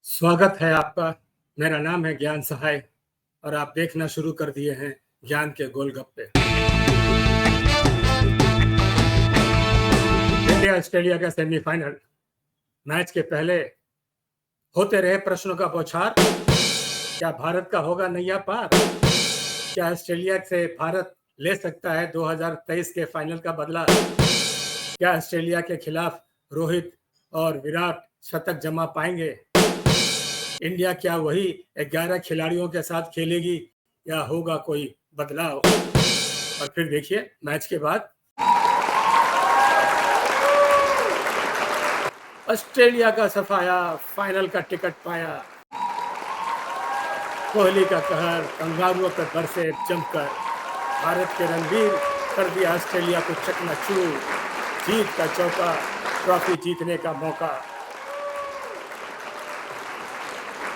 स्वागत है आपका। मेरा नाम है ज्ञान सहाय और आप देखना शुरू कर दिए हैं ज्ञान के गोलगप्पे। इंडिया ऑस्ट्रेलिया का सेमीफाइनल मैच के पहले होते रहे प्रश्नों का बौछार। क्या भारत का होगा नैया पार? क्या ऑस्ट्रेलिया से भारत ले सकता है 2023 के फाइनल का बदला? क्या ऑस्ट्रेलिया के खिलाफ रोहित और विराट शतक जमा पाएंगे? इंडिया क्या वही 11 खिलाड़ियों के साथ खेलेगी या होगा कोई बदलाव? और फिर देखिए मैच के बाद ऑस्ट्रेलिया का सफाया, फाइनल का टिकट पाया। कोहली का कहर, कंगारुओं पर बरसे जमकर। भारत के रणवीर कर दिया ऑस्ट्रेलिया को चकनाचूर। जीत का चौका, ट्रॉफी जीतने का मौका।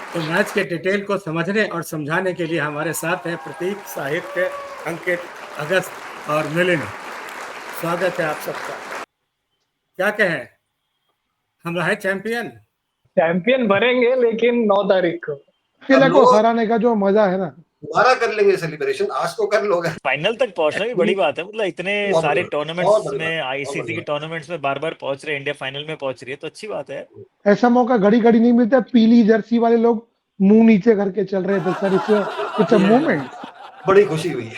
तो मैच के डिटेल को समझने और समझाने के लिए हमारे साथ हैं प्रतीक, साहित्य, अंकित, अगस्त और मिलिंद। स्वागत है आप सबका। क्या कहें, हम रहे चैंपियन बनेंगे लेकिन 9 तारीख को ऑस्ट्रेलिया को हराने का जो मजा है ना, दोबारा कर लेंगे सेलिब्रेशन। आज तो कर लोगे। फाइनल तक पहुंचना भी बड़ी बात है। मतलब इतने सारे टूर्नामेंट्स में, आईसीसी के टूर्नामेंट्स में बार बार पहुंच रहे, इंडिया फाइनल में पहुंच रही है, तो अच्छी बात है। ऐसा मौका घड़ी घड़ी नहीं मिलता। पीली जर्सी वाले लोग मुंह नीचे करके चल रहे थे सर। इट्स अ मोमेंट, बड़ी खुशी हुई।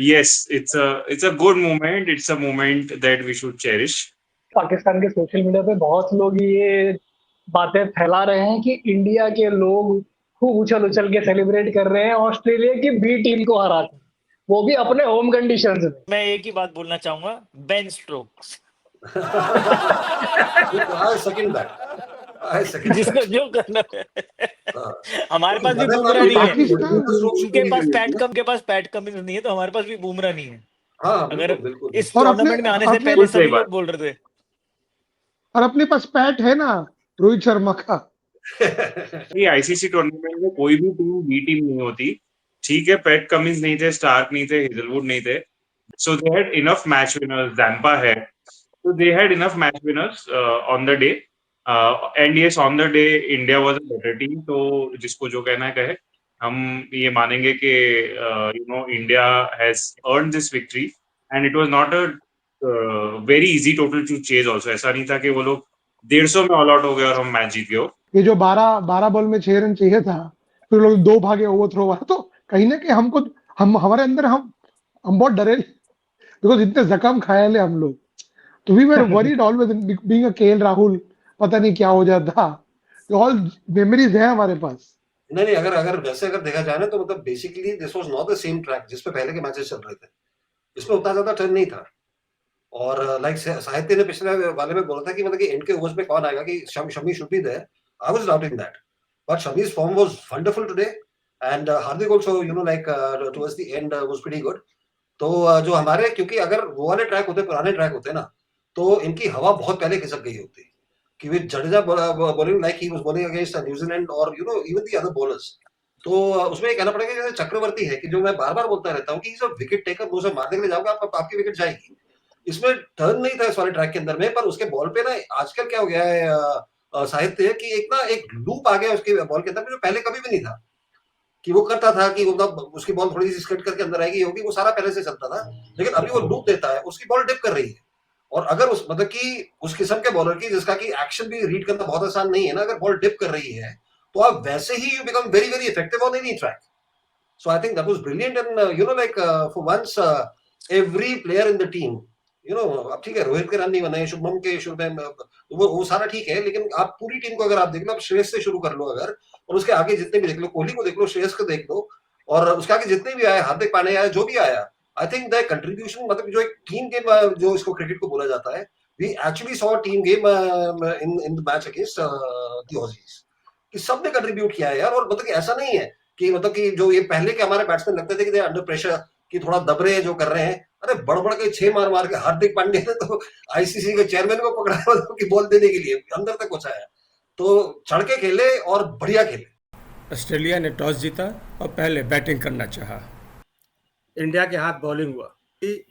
Yes, it's a good moment. It's a moment that we should cherish. Pakistan के सोशल मीडिया पे बहुत लोग ये बातें फैला रहे हैं कि इंडिया के लोग खूब उछल उछल के सेलिब्रेट कर रहे हैं ऑस्ट्रेलिया की बी टीम को हरा के, वो भी अपने होम कंडीशंस में। मैं एक ही बात बोलना चाहूंगा, बेन स्टोक्स। जिसको जो करना है। हमारे पास भी बुमराह नहीं है, उनके पास पैट कमिंस नहीं है, तो हमारे पास भी बुमराह नहीं है। अगर इस टूर्नामेंट में आने से पहले सभी लोग बोल रहे थे। और अपने पास पैट है ना, रोहित शर्मा का। ये आईसीसी टूर्नामेंट में कोई भी टीम बी टीम नहीं होती। ठीक है, पैट कमिंस नहीं थे, स्टार्क नहीं थे, हेजलवुड नहीं थे, so they had enough match winners. Zampa है, so they had enough match winners on the day, and yes, on the day India was a better team. तो जिसको जो कहना है कहे, हम ये मानेंगे कि India has earned this victory and it was not a very easy total to chase also. ऐसा नहीं था कि वो लोग 150 में ऑल आउट हो गए और हम मैच जीत गए। ये जो 12 बॉल में 6 रन चाहिए था, फिर लोग 2 भागे ओवरथ्रो वाला, तो कहीं ना कहीं हमको हमारे अंदर हम बहुत डरे, बिकॉज इतने जख्म खाए ले हम लोग। तो we were worried always being a KL Rahul, पता नहीं क्या हो जाता। ऑल मेमोरीज है हमारे पास। नहीं, अगर वैसे देखा जाए ना, तो मतलब basically this was not the same track जिस पे पहले के मैचेस चल रहे थे। इसमें उतना ज्यादा टर्न नहीं था। और लाइक साहित्य ने पिछले वाले में बोला था कि मतलब कि एंड के ओवर्स में कौन आएगा, कि Shami should be there. I was doubting that, but Shami's form was wonderful today and Hardik also like towards the end was pretty good. तो जो हमारे, क्योंकि अगर वो वाले ट्रैक होते, पुराने ट्रैक होते ना, तो इनकी हवा बहुत पहले खिसक गई होती कि way Jadeja bowling like he was bowling against New Zealand और इवन द अदर बॉलर्स। तो उसमें कहना पड़ेगा कि चक्रवर्ती है, कि जो मैं बार बार बोलता रहता हूँ कि सब विकेट टेकर, वो सब मारने के लिए जाओगे आपकी विकेट जाएगी। इसमें टर्न नहीं था इस वाले ट्रैक के अंदर में, पर उसके बॉल पे ना आजकल क्या हो गया है साहित्य, कि एक लूप आ गया उसके बॉल के अंदर में, जो पहले कभी भी नहीं था। कि वो करता था कि उसकी बॉल थोड़ी सी स्कट करके अंदर आएगी होगी, वो सारा पहले से चलता था। लेकिन अभी वो लूप देता है, उसकी बॉल डिप कर रही है। और अगर उस किस्म के बॉलर की, जिसका कि एक्शन भी रीड करना बहुत आसान नहीं है ना, अगर बॉल डिप कर रही है, तो आप वैसे ही you become very very effective on any track. So I think that was brilliant and like for once every player in the team, अब ठीक है, रोहित के रन नहीं बने, शुभमन के शुरू में वो सारा ठीक है, लेकिन आप पूरी टीम को अगर आप देख लो, आप श्रेयस से शुरू कर लो अगर, और उसके आगे जितने भी देख लो, कोहली को देख लो, श्रेयस को देख लो, और उसके आगे जितने भी आए, हार्दिक पांड्या आया, जो भी आया, आई थिंक द कंट्रीब्यूशन, मतलब जो एक टीम गेम जो इसको क्रिकेट को बोला जाता है, we actually saw team game in the match against the Aussies, कि सबने कंट्रीब्यूट किया है यार। और मतलब कि ऐसा नहीं है कि जो ये पहले के हमारे बैट्समैन लगते थे कि दे अंडर प्रेशर, कि थोड़ा दब रहे हैं जो कर रहे हैं। अरे बड़ के 6 मार के हार्दिक पांड्या ने तो आईसीसी के चेयरमैन को पकड़ा कि बॉल देने के लिए अंदर तक पहुंचाया। तो चढ़ के खेले और बढ़िया खेले। ऑस्ट्रेलिया ने टॉस जीता और पहले बैटिंग करना चाहा। इंडिया के हाथ बॉलिंग हुआ।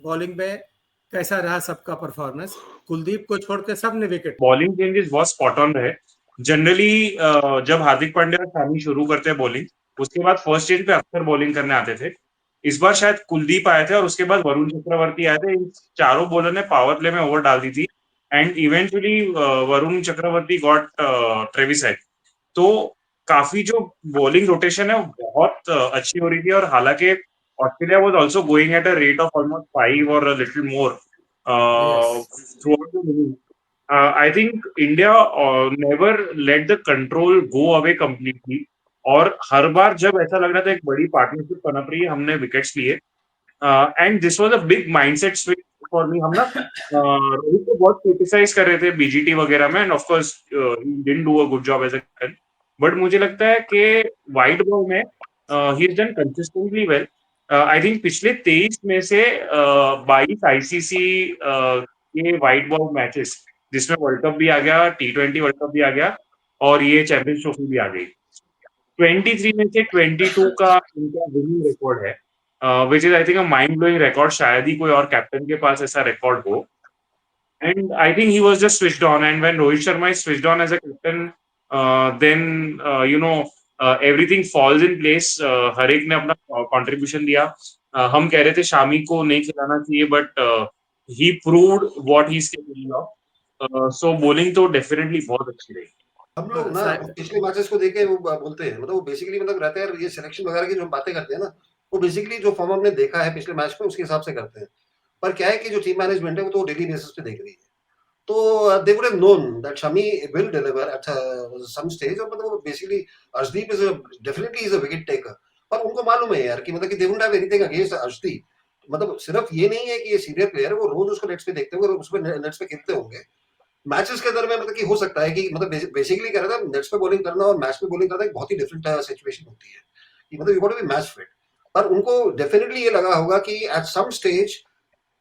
बॉलिंग में कैसा रहा सबका परफॉर्मेंस? कुलदीप को छोड़ के सबने विकेट। बॉलिंग चेंजेस बहुत स्पॉट ऑन रहे। जनरली जब हार्दिक पांड्या और शमी शुरू करते हैं बॉलिंग, उसके बाद फर्स्ट स्टेज पे अक्सर बॉलिंग करने आते थे। इस बार शायद कुलदीप आए थे और उसके बाद वरुण चक्रवर्ती आए थे। इन चारों बॉलर ने पावर प्ले में ओवर डाल दी थी and eventually Varun Chakravarthy got Travis Head. तो काफी जो बॉलिंग रोटेशन है वो बहुत अच्छी हो रही थी, और हालांकि Australia was also going at a rate of almost 5 और a little more through out the I think India never let the control go away completely, और हर बार जब ऐसा लग रहा था एक बड़ी पार्टनरशिप पनप रही है, हमने विकेट्स लिए and this was a big mindset switch for me. हम ना रोहित को बहुत क्रिटिसाइज कर रहे थे बीजीटी वगैरह में, and of course he didn't do a good job as a captain, but मुझे लगता है कि वाइट बॉल में he has done consistently well. I think पिछले 23 में से 22 आईसीसी के वाइट बॉल मैचेस, जिसमें वर्ल्ड कप भी आ गया, T20 वर्ल्ड कप भी आ गया, और ये चैंपियंस ट्रॉफी भी आ गई, 23 में से 22 का इनका विनिंग रिकॉर्ड है, which is I think a mind blowing record. शायद ही कोई और कैप्टन के पास ऐसा रिकॉर्ड हो, and I think he was just switched on, and when Rohit Sharma is switched on as a captain, then you know everything falls in place. हर एक ने अपना कंट्रीब्यूशन दिया। हम कह रहे थे शामी को नहीं खिलाना चाहिए, but he proved what he is capable of. So bowling तो डेफिनेटली बहुत अच्छी रही। हम लोग ना पिछले मैचेस को देखे वो बोलते हैं, मतलब वो बेसिकली मतलब रहते हैं ये सिलेक्शन वगैरह की जो हम बातें करते हैं ना, वो बेसिकली जो फॉर्म हमने देखा है पिछले मैच में उसके हिसाब से करते हैं। पर क्या है कि जो टीम मैनेजमेंट है वो तो डेली बेसिस पे देख रही है, तो they would have known that Shami will deliver at some stage, और मतलब basically Arshdeep is definitely is a wicket taker. पर उनको मालूम है यार कि मतलब कि they wouldn't have anything against Arshdeep. मतलब सिर्फ ये नहीं है कि ये सीनियर प्लेयर है, वो रोज उसको नेट्स पे देखते होंगे, उसपे नेट्स पे खेलते होंगे मैचेस के अंदर में, मतलब कि हो सकता है कि मतलब बेसिकली कह रहा था नेट्स पे बॉलिंग करना और मैच पे बॉलिंग करना एक बहुत ही डिफरेंट सिचुएशन होती है कि मतलब you got to be match fit. पर उनको डेफिनेटली ये लगा होगा कि at some stage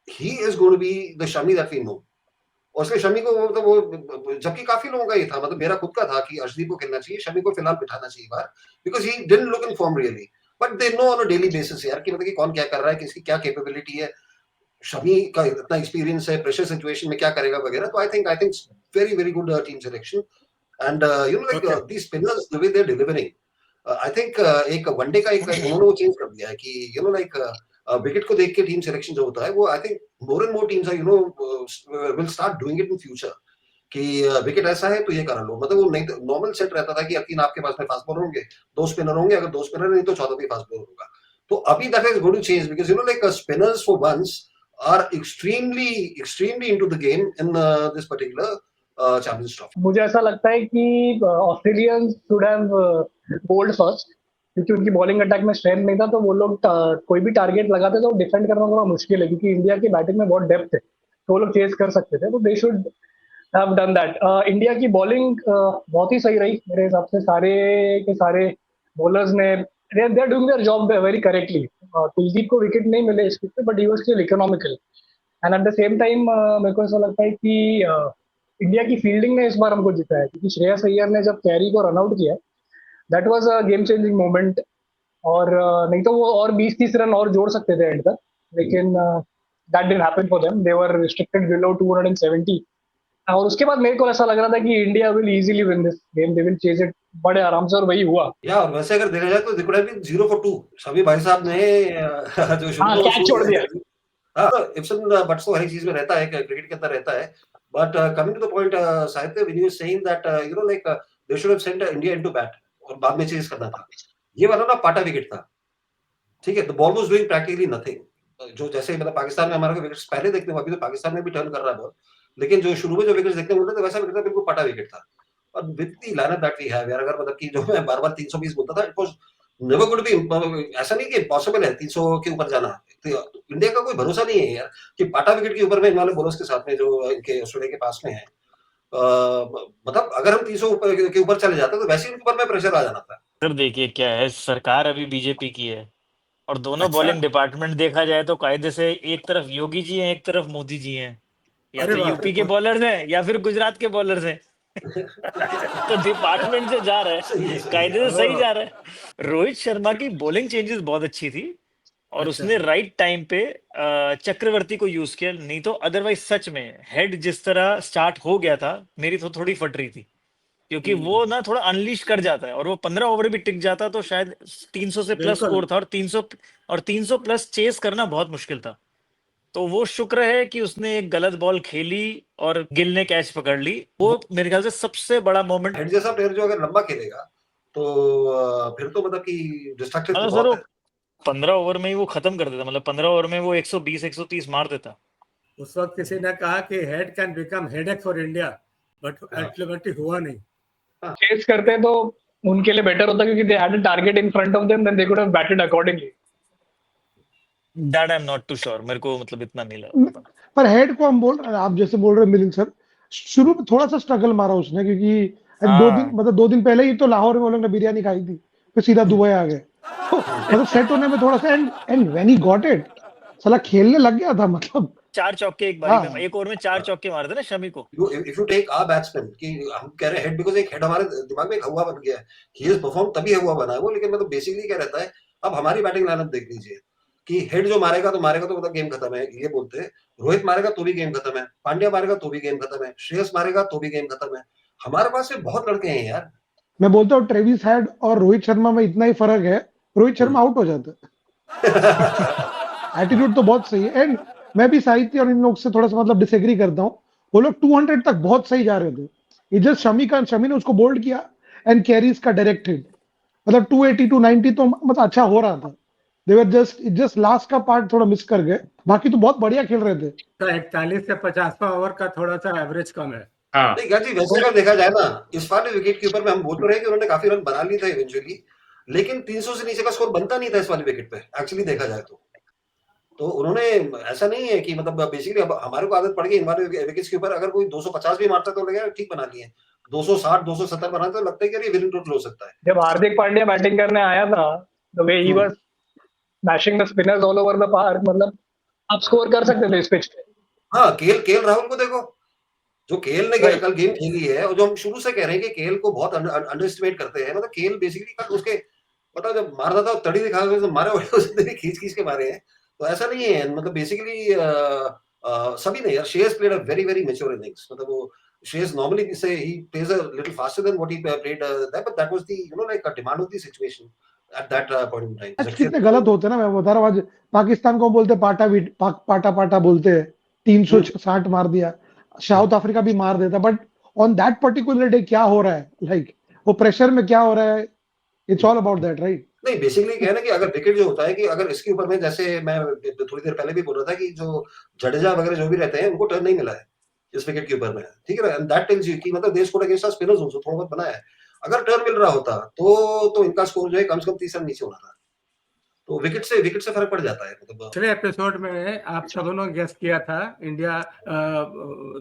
he is going to be the Shami that we know. और इसलिए शमी को मतलब वो, जबकि काफी लोगों का ये था, मतलब मेरा खुद का था कि अर्शदीप को खेलना चाहिए, शमी को फिलहाल बिठाना चाहिए बाहर, because he didn't look in form really. But they know on a daily basis यार कि मतलब कि कौन क्या कर रहा है, किसकी क्या कैपेबिलिटी है, शमी का इतना एक्सपीरियंस है, प्रेशर सिचुएशन में क्या करेगा वगैरह। तो I think very very good team selection, and you know like the spinners the way they are delivering. I think एक वनडे का एक उन्होंने वो चेंज कर दिया है कि यू नो लाइक विकेट को देख के टीम सिलेक्शन जो होता है वो I think more and more teams are you know will start doing it in future कि विकेट ऐसा है तो ये कर लो। मतलब वो नहीं तो नॉर्मल सेट रहता था कि तीन आपके पास में फास्ट बॉलर होंगे, दो स्पिनर होंगे, अगर दो स्पिनर नहीं तो चौथा भी फास्ट बॉलर होगा। तो अभी that is going to change because you know like spinners for once are extremely into the game in this particular Champions Trophy. मुझे ऐसा लगता है कि Australians should have bowled first, क्योंकि उनकी बॉलिंग अटैक में स्ट्रेंथ नहीं था, तो वो लोग कोई भी टारगेट लगाते तो डिफेंड करना थोड़ा मुश्किल है, क्योंकि इंडिया की बैटिंग में बहुत डेप्थ है, तो वो लोग चेस कर सकते थे, तो दे should have done that. India की बॉलिंग बहुत ही सही रही मेरे हिसाब से। सारे के सारे बॉलर्स ने they are doing their job very correctly. Kuldeep को विकेट नहीं मिले इस पे, but he was still economical, and at the same time मेरे को ऐसा लगता है कि इंडिया की फील्डिंग ने इस बार हमको जिताया, क्योंकि श्रेयस अय्यर ने जब कैरी को रन आउट किया, that was a game changing moment. और नहीं तो वो और 20-30 रन और जोड़ सकते थे एंड तक, लेकिन that didn't happen for them, they were restricted below 270। और उसके बाद मेरे को ऐसा लग रहा था कि India will easily win this game, they will chase it बड़े आराम से, और वही हुआ। या और वैसे अगर देखा जाए तो दिख रहा है 0 for 2 शमी भाई साहब ने जो शुरू हाँ, में कैच छोड़ दिया। हाँ, इप्सन बट्स तो हर एक चीज में रहता है, क्रिकेट के अंदर रहता है। But coming to the point Sahitya, when you saying that you know like they should have sent India into bat और बाद में चेज करना था, ये वाला ना पाटा विकेट था, ठीक है। The ball was doing practically nothing. जो जैसे मतलब पाकिस्तान में हमारे को विकेट्स पहले देखने को, अभी तो पाकिस्तान में भी टर्न कर रहा है बॉल, लेकिन जो शुरू में जो विकेट्स देखने को मिलते थे वैसा विकेट था, बिल्कुल पाटा विकेट था। और with the lineup that we have यार, अगर मतलब कि जो मैं बार-बार 320 बोलता था, it was never going to be, ऐसा नहीं कि इम्पॉसिबल है 300 के ऊपर जाना। तो इंडिया का कोई भरोसा नहीं है यार कि पाटा विकेट के ऊपर में इन वाले बॉलर्स के साथ में जो इनके ऑस्ट्रेलिया के पास में है, मतलब अगर हम 300 के ऊपर चले जाते तो वैसे ही उनके ऊपर में प्रेशर आ जाना था। सर देखिए क्या है, सरकार अभी बीजेपी की है, और दोनों अच्छा, बॉलिंग डिपार्टमेंट देखा जाए तो कायदे से एक तरफ योगी जी हैं, एक तरफ मोदी जी हैं। या अरे तो बाप रे! यूपी के बॉलर्स हैं या फिर गुजरात के बॉलर्स हैं। तो डिपार्टमेंट जो जा रहा सही है, है सही है। कायदे से सही ओह! जा रहा है। रोहित शर्मा की बॉलिंग चेंजेस बहुत अच्छी थी, और अच्छा, उसने राइट टाइम पे चक्रवर्ती को यूज किया, नहीं तो अदरवाइज सच में हेड जिस तरह स्टार्ट हो गया था, मेरी तो थोड़ी फट रही थी। क्योंकि वो ना थोड़ा अनलीश कर जाता है, और वो 15 ओवर भी टिक जाता तो शायद 300 से प्लस बिल्कुल। स्कोर था, और 300 प्लस चेस करना बहुत मुश्किल था। तो वो शुक्र है कि उसने एक गलत बॉल खेली और गिल ने कैच पकड़ ली। वो मेरे ख्याल से सबसे बड़ा मोमेंट। हेड जैसा प्लेयर जो अगर लंबा खेलेगा तो फिर तो मतलब कि डिस्ट्रक्टिव तो सर वो बहुत है। 15 ओवर में ही वो खत्म कर देता, मतलब 15 ओवर में वो 120-130 मार देता। उस वक्त किसी ने कहा कि head can become headache for India, but ultimately हुआ नहीं। चेस करते हैं तो उनके लिए बेटर होता क्योंकि they had a target in front of them, then they could have batted accordingly. That I am not too sure, मेरे को मतलब इतना नहीं लगा। पर हेड को हम बोल रहे हैं, आप जैसे बोल रहे हैं मिलिंद सर, शुरू में थोड़ा सा स्ट्रगल मारा उसने, क्योंकि 2 दिन पहले ही तो लाहौर में वो लोग ने बिरयानी खाई थी, फिर सीधा दुबई आ गए। तो मतलब सेट होने में थोड़ा सा, and when he got it, साला खेलने लग गया था। मतलब 4 चौके एक बारी में, एक ओवर में 4 चौके मारे थे ना शमी को। If you take our batsman कि हम कह रहे हैं हेड, बिकॉज़ एक हेड हमारे दिमाग में एक हवा बन गया है, ही इज परफॉर्म तभी हवा बना है वो। लेकिन मतलब बेसिकली क्या रहता है, अब हमारी बैटिंग लाइनअप देख लीजिए कि हेड जो मारेगा तो मतलब गेम खत्म है, ये बोलते हैं। रोहित मारेगा तो भी गेम खत्म है, पांड्या मारेगा तो भी गेम खत्म है, श्रेयस मारेगा तो भी गेम खत्म है। हमारे पास से बहुत लड़के हैं यार। मैं बोलता हूँ ट्रेविस हेड और रोहित शर्मा में इतना ही फर्क है, रोहित शर्मा आउट हो जाता है। एटीट्यूड तो बहुत सही है, एंड मैं भी साहित्य और इन लोग से थोड़ा सा मतलब डिसएग्री करता हूँ। वो लोग 200 तक बहुत सही जा रहे थे, ये जस्ट शमी ने उसको बोल्ड किया, एंड कैरीज का डायरेक्ट हिट, मतलब 280 290 तो मतलब अच्छा हो रहा था। दे वर जस्ट लास्ट का पार्ट थोड़ा मिस कर गए, बाकी तो बहुत बढ़िया खेल रहे थे। तो 41 से 50वां ओवर का थोड़ा सा एवरेज कम है। नहीं गाजी, वैसे अगर देखा जाए ना, इस बार विकेट कीपर में हम बोल तो रहे कि उन्होंने काफी रन बना लिए थे इवेंचुअली, लेकिन 300 से नीचे का स्कोर बनता नहीं था इस वाली विकेट पे एक्चुअली देखा जाए तो उन्होंने ऐसा नहीं है कि मतलब बेसिकली अब हमारे को आदत पड़ गई इन बार विकेट्स के ऊपर अगर कोई 250 भी मारता तो लगेगा ठीक बना लिए, 260 270 बनाते तो लगता है कि ये विनिंग टोटल हो सकता है। जब हार्दिक पांड्या बैटिंग करने आया था the way he was smashing the spinners all over the park, मतलब आप स्कोर कर सकते थे इस पिच पे। हाँ, केएल राहुल को देखो, जो केएल ने कल गेम खेली है, और जो हम शुरू से कह रहे हैं कि केएल को बहुत अंडर एस्टिमेट करते हैं। मतलब केएल बेसिकली कल उसके पता जब मार रहा था तड़ी दिखा के तो मारे उसने खींच के मारे हैं। तो ऐसा नहीं है, मतलब बेसिकली सभी ने यार, Shreyas played a very very mature innings. मतलब वो श्रेयस नॉर्मली से he plays a little faster than what he played that, but that was the like a demand of the situation at that point in time. आज कितने गलत होते हैं ना, मैं बता रहा हूँ। आज पाकिस्तान को बोलते पाटा पाटा बोलते हैं, 360 मार दिया। साउथ अफ्रीका भी मार देता, but on that particular day क्या हो रहा है, लाइक वो प्रेशर में क्या हो रहा है, it's all about that, right? नहीं, बेसिकली क्या है ना कि अगर विकेट जो होता है कि अगर इसके ऊपर में, जैसे मैं थोड़ी देर पहले भी बोल रहा था कि जो जडेजा वगैरह जो भी रहते हैं उनको टर्न नहीं मिला है इस विकेट के ऊपर में, ठीक है ना। एंड दैट टेल्स यू कि मतलब देश को अगेंस्ट स्पिनर्स आल्सो थोड़ा बहुत बना है। अगर टर्न मिल रहा होता तो इनका स्कोर जो है कम से कम 30 रन नीचे होना था। तो विकेट से फर्क पड़ जाता है। मतलब पिछले एपिसोड में आप सबों ने गेस किया था इंडिया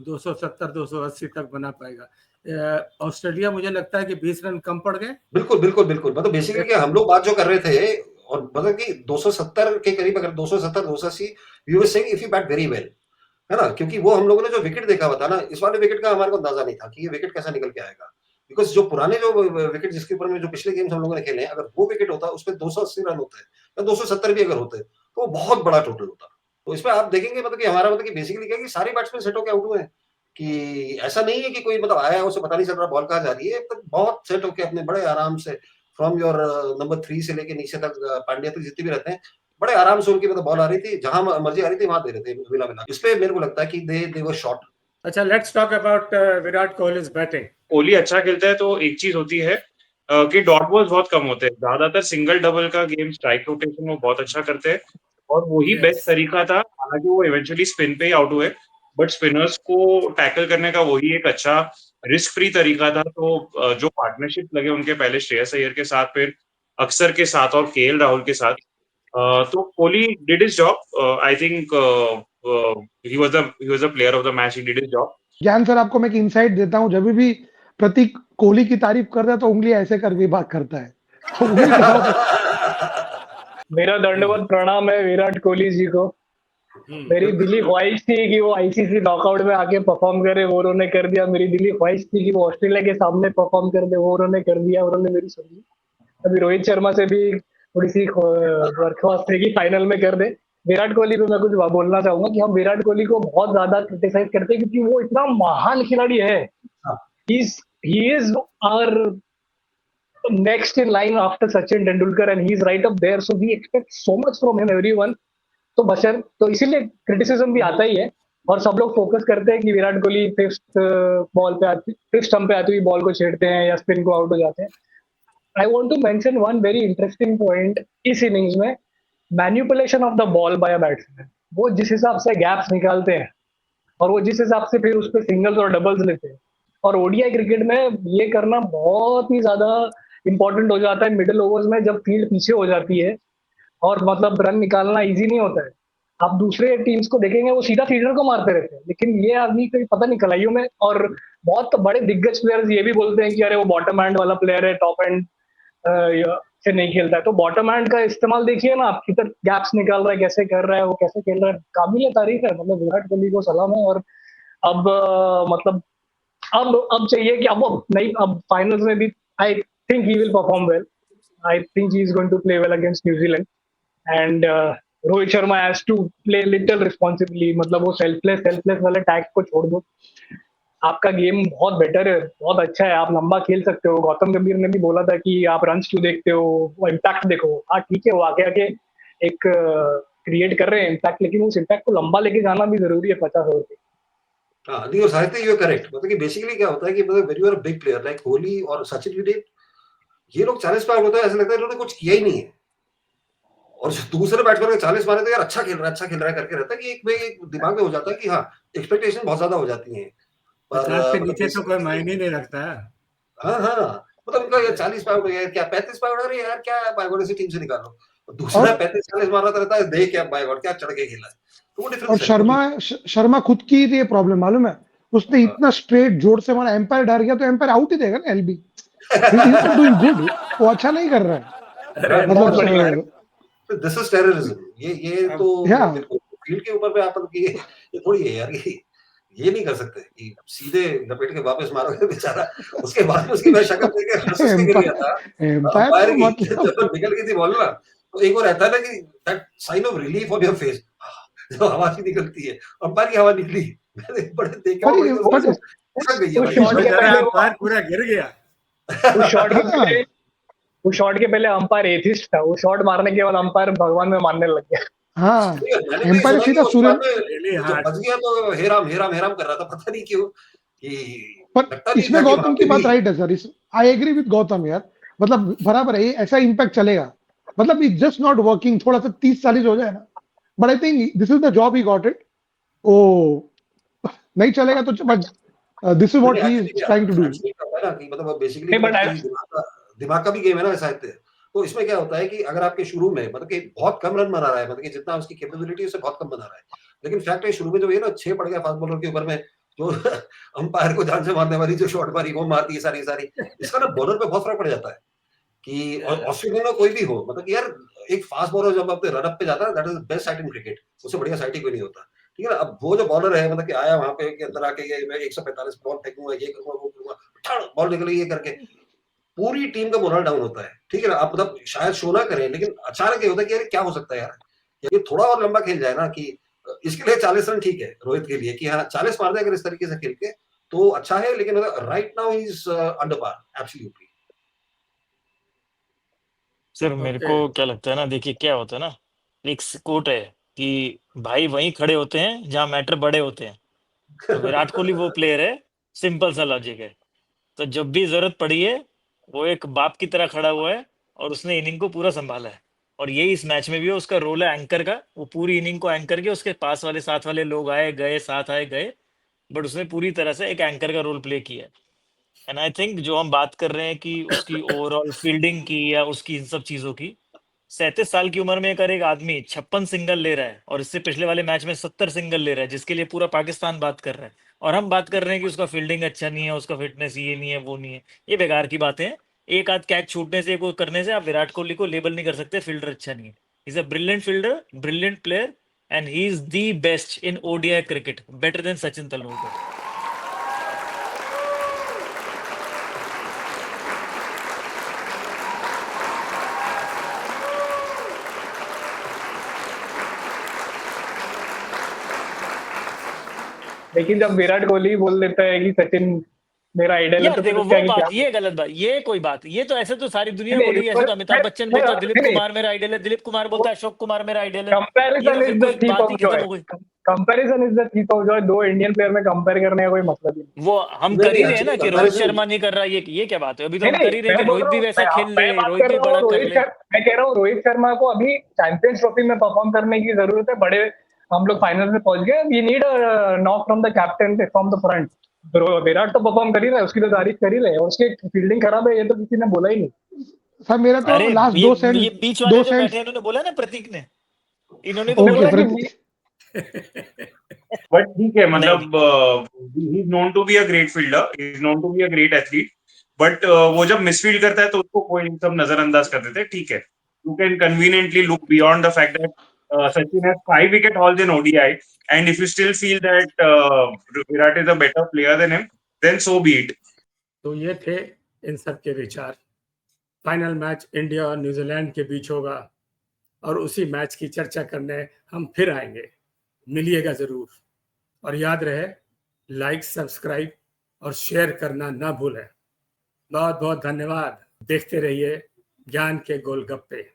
270 280 तक बना पाएगा। ऑस्ट्रेलिया मुझे लगता है कि 20 रन कम पड़ गए। बिल्कुल बिल्कुल बिल्कुल, मतलब बेसिकली क्या हम लोग बात जो कर रहे थे, और मतलब कि 270 के करीब, अगर 270 280 we were saying if you bat very well, है ना। क्योंकि वो हम लोगों ने जो विकेट देखा हुआ था ना, इस वाले विकेट का हमारे को अंदाजा नहीं था कि ये विकेट कैसा निकल के आएगा। बिकॉज जो पुराने जो विकेट जिसके ऊपर में जो पिछले गेम्स हम लोगों ने खेले हैं, अगर वो विकेट होता उसमें 280 रन होते हैं या 270 भी अगर होते तो वो बहुत बड़ा टोटल होता। तो इसमें आप देखेंगे मतलब कि हमारा मतलब कि बेसिकली क्या है कि सारे बैट्समैन सेट होकर आउट हुए हैं, कि ऐसा नहीं है कि कोई मतलब आया है उसे पता नहीं चल रहा बॉल कहाँ जा रही है। तो बहुत सेट होकर अपने बड़े आराम से फ्रॉम योर नंबर 3 से लेके नीचे तक पांड्या तक जितने भी रहते हैं, बड़े आराम से उनकी मतलब बॉल आ रही थी, जहां मर्जी आ रही थी वहां दे रहे थे मिला मिला। इस पे मेरे को लगता है कि दे वर शॉट। अच्छा, let's talk about Virat Kohli's batting. Kohli अच्छा खेलता है तो एक चीज होती है कि डॉट बॉल्स बहुत कम होते हैं, ज्यादातर सिंगल डबल का गेम स्ट्राइक रोटेशन वो बहुत अच्छा करते हैं, और वही बेस्ट तरीका था। हालांकि वो इवेंचुअली स्पिन पे ही आउट हुए, बट स्पिनर्स को टैकल करने का वही एक अच्छा रिस्क फ्री तरीका था। तो जो पार्टनरशिप लगे उनके पहले श्रेयस अय्यर के साथ, फिर अक्सर के साथ और केएल राहुल के साथ, तो Kohli did his job. I think he was a player of the match, he did his job. ज्ञान सर, आपको मैं एक इनसाइट देता हूँ, जब भी प्रतीक कोहली की तारीफ करता है तो उंगली ऐसे करके बात करता है, तो उंगली के साथ मेरा दंडवत प्रणाम है विराट कोहली जी को। मेरी दिली ख्वाहिश थी कि वो आईसीसी नॉकआउट में आके परफॉर्म करे, वो उन्होंने कर दिया। मेरी दिली ख्वाहिश थी कि वो ऑस्ट्रेलिया के सामने परफॉर्म कर दे, वो उन्होंने कर दिया, उन्होंने मेरी सुनी। अभी रोहित शर्मा से भी थोड़ी सी दरख्वास्त है कि फाइनल में कर दे। विराट कोहली पे मैं कुछ बोलना चाहूंगा कि हम विराट कोहली को बहुत ज्यादा क्रिटिसाइज करते हैं क्योंकि वो इतना महान खिलाड़ी है। he is our next in line after Sachin Tendulkar and he's right up there. So we expect so much from him, everyone. तो बशर तो इसीलिए क्रिटिसिज्म भी आता ही है और सब लोग फोकस करते हैं कि विराट कोहली फिफ्थ स्टंप पे आती हुई बॉल को छेड़ते हैं या स्पिन को आउट हो जाते हैं. I want to mention one very interesting point इस इनिंग्स में, manipulation of the ball by a batsman. वो जिस हिसाब से गैप्स निकालते हैं और वो जिस हिसाब से फिर उस पर सिंगल्स और डबल्स लेते हैं, और ओडीआई क्रिकेट में ये करना बहुत ही ज्यादा इंपॉर्टेंट हो जाता है मिडिल ओवर्स में जब फील्ड पीछे हो जाती है और मतलब रन निकालना इजी नहीं होता है. आप दूसरे टीम्स को देखेंगे वो सीधा फील्डर को मारते रहते हैं, लेकिन ये आदमी कोई पता नहीं कलाइयों में, और बहुत बड़े दिग्गज प्लेयर्स ये भी बोलते हैं कि अरे वो बॉटम हैंड वाला प्लेयर है, टॉप हैंड से नहीं खेलता है. तो बॉटम हैंड का इस्तेमाल देखिए ना आप, किधर गैप्स निकाल रहा है, कैसे कर रहा है, वो कैसे खेल रहा है, काबिल तारीफ है. मतलब विराट कोहली को सलाम है. और अब मतलब अब चाहिए कि अब फाइनल्स में भी आई think he will perform well. I think he is going to play well against New Zealand, and Rohit Sharma has to play little responsibly. मतलब वो selfless वाले टैग को छोड़ दो. आपका गेम बहुत बेटर है, बहुत अच्छा है, आप लंबा खेल सकते हो. गौतम गंभीर ने भी बोला था कि आप रन्स क्यों देखते हो, वो इम्पैक्ट देखो. हाँ ठीक है, वो आगे एक क्रिएट कर रहे हैं इम्पैक्ट, लेकिन उस इम्पैक्ट को लंबा लेके जाना भी जरूरी है 50 ओवर पे. हाँ नहीं, और साहित्य यू आर करेक्ट. मतलब कि बेसिकली क्या होता है कि मतलब when you are a big player like Kohli और सचिन, ये लोग 40 पार होता है, ऐसा लगता है इन्होंने कुछ किया ही नहीं है. और दूसरे बैट्समैन ने 40 मारे तो यार अच्छा खेल रहा है करके रहता है कि एक दिमाग में हो जाता है कि हाँ एक्सपेक्टेशन बहुत ज्यादा हो जाती है. 50 के नीचे तो कोई मायने नहीं रखता है. हाँ मतलब उनका ये 40 पार हो गया, क्या 35 पार हो रही है यार, क्या बाय गॉड इसी टीम से निकालो. दूसरा 35-40 मार रहा रहता है, देख क्या बाय गॉड क्या चढ़ के खेला है. तो वो डिफरेंस और शर्मा खुद की ये प्रॉब्लम मालूम है, उसने इतना स्ट्रेट जोर से मारा, एम्पायर डर गया तो एम्पायर आउट ही देगा ना. एलबी डूइंग गुड, वो अच्छा नहीं कर रहा है. मतलब दिस इज टेररिज्म. ये तो बिल्कुल फील्ड के ऊपर पे आप ये थोड़ी है यार, ये नहीं कर सकते कि सीधे लपेट के वापस मारोगे बेचारा. उसके बाद उसकी मैं शक्ल देख के हंस के गिर गया था. एम्पायर की जब निकल गई थी बॉल ना, तो एक और रहता है ना कि that sign of relief on your face, जब हवा सी निकलती है, अंपायर की हवा निकली, मैंने बड़े देखा पूरा गिर गया. उस शॉट के पहले अंपायर एथिस्ट था, वो शॉट मारने के बाद अंपायर भगवान में मानने लग गया. हाँ एम्पायर सीधा सूरज बच गया तो हेराम कर रहा था, पता नहीं क्यों. पर इसमें गौतम की बात राइट है sir. I agree with Gautam यार, मतलब बराबर है, ऐसा इम्पैक्ट चलेगा. मतलब इट्स जस्ट नॉट वर्किंग. थोड़ा सा 30-40 हो जाए ना, but I think this is the job he got it. ओ नहीं चलेगा तो this is what he is trying to do. मतलब बेसिकली दिमाग का भी गेम है ना साहित्य. तो इसमें क्या होता है कि अगर आपके शुरू में मतलब कि बहुत कम रन बना रहा है, मतलब कि जितना उसकी कैपेबिलिटी है उससे बहुत कम बना रहा है, लेकिन फैक्ट है शुरू में जो ये ना 6 पड़ गया फास्ट बॉलर के ऊपर में, जो अंपायर को जान से मारने वाली जो शॉट मारी वो मारती है सारी. इसका ना बॉलर पे बहुत फर्क पड़ जाता है कि ऑस्ट्रेलिया में कोई भी हो, मतलब कि यार एक फास्ट बॉलर जब अपने रन अप पे जाता है, that is best side in cricket. उससे बढ़िया साइड ही कोई नहीं होता. ठीक है ना. अब वो जो बॉलर है मतलब कि आया वहां पे के अंदर आके मैं 145 बॉल फेंकूंगा, ये करूंगा वो करूंगा, बॉल निकली ये करके पूरी टीम का मोरल डाउन होता है. ठीक है ना. आप मतलब शायद शो ना करें, लेकिन अचानक ये होता है कि यार क्या हो सकता है यार, ये थोड़ा और लंबा खेल जाए ना. कि इसके लिए 40 रन ठीक है रोहित के लिए कि हाँ 40 मार दे अगर इस तरीके से खेल के तो अच्छा है, लेकिन right now he is under par absolutely. Sir मेरे को क्या लगता है ना, देखिए क्या होता है ना, एक कोट है कि भाई वहीं खड़े होते हैं जहां मैटर बड़े होते हैं. तो विराट कोहली वो प्लेयर है, सिंपल सा लॉजिक है. तो जब भी जरूरत पड़ी है वो एक बाप की तरह खड़ा हुआ है और उसने इनिंग को पूरा संभाला है. और यही इस मैच में भी उसका रोल है एंकर का. वो पूरी इनिंग को एंकर के, उसके पास वाले साथ वाले लोग आए गए, साथ आए गए, बट उसने पूरी तरह से एक एंकर का रोल प्ले किया. एंड आई थिंक जो हम बात कर रहे हैं कि उसकी ओवरऑल फील्डिंग की या उसकी इन सब चीजों की, 37 साल की उम्र में अगर एक आदमी 56 सिंगल ले रहा है और इससे पिछले वाले मैच में 70 सिंगल ले रहा है, जिसके लिए पूरा पाकिस्तान बात कर रहा है, और हम बात कर रहे हैं कि उसका फील्डिंग अच्छा नहीं है, उसका फिटनेस ये नहीं है वो नहीं है, ये बेकार की बातें हैं. एक आध कैच छूटने से, वो करने से आप विराट कोहली को लेबल नहीं कर सकते फील्डर अच्छा नहीं है. Is a brilliant fielder, brilliant player, and he is the best in ODI cricket, better than Sachin Tendulkar. लेकिन जब विराट कोहली बोल देता है कि सचिन मेरा आइडल है, यार तो देखो फिर वो क्या बात, ये गलत बात, ये कोई बात, ये तो ऐसे तो सारी दुनिया नहीं, बोलेगी, ऐसे तो अमिताभ बच्चन बोलता है दिलीप नहीं, कुमार मेरा आइडल है, दिलीप कुमार बोलता है अशोक कुमार मेरा आइडल है, ये कंपैरिजन तो इज फिर द कुछ थीफ बात ऑफ ही खत्म जॉय। हो गई। Comparison is the thief of Joy. दो इंडियन प्लेयर में कंपेयर करने का कोई मतलब ही नहीं। वो हम नहीं, कर ही नहीं, रहे हैं ना actually कि रोहित comparison- शर्मा नहीं कर रहा, ये क्या बात है, अभी तो नहीं हम नहीं, कर ही रहे हैं मैं कि बोल रोहित रहा भी हूँ, वैसा खेल ले, मैं बात रोहित कर भी रहा बड़ा हूँ कर ले। मैं कह रहा हूँ रोहित शर्मा को अभी चैंपियंस ट्रॉफी में परफॉर्म करने की जरूरत है। बड़े हम लोग फाइनल में पहुंच गए, we need knock from the captain from the front. Virat तो परफॉर्म कर ही रहा है, उसकी तो तारीफ कर ही रहे, और उसकी फील्डिंग खराब है ये तो किसी ने बोला ही नहीं। सर मेरा तो अरे लास्ट ये बीच वाले दो जो सेंड्स बैठे हैं इन्होंने बोला ना, प्रतीक ने, इन्होंने तो उसने ओके बोला बोला कि कि बट ठीक है, नहीं मतलब he is known to be a great fielder, he is known to be a great athlete, but वो जब मिसफील्ड करता है तो उसको कोई सब नजरअंदाज कर देते हैं। ठीक है, you can conveniently look beyond the fact that Sachin has 5 wicket hauls in ODI, and if you still feel that Virat is a better player than him, then so be it. तो ये थे इन सब के विचार। Final match India और New Zealand के बीच होगा और उसी मैच की चर्चा करने हम फिर आएंगे। मिलिएगा जरूर, और याद रहे लाइक, सब्सक्राइब और शेयर करना ना भूलें। बहुत बहुत धन्यवाद। देखते रहिए ज्ञान के गोलगप्पे।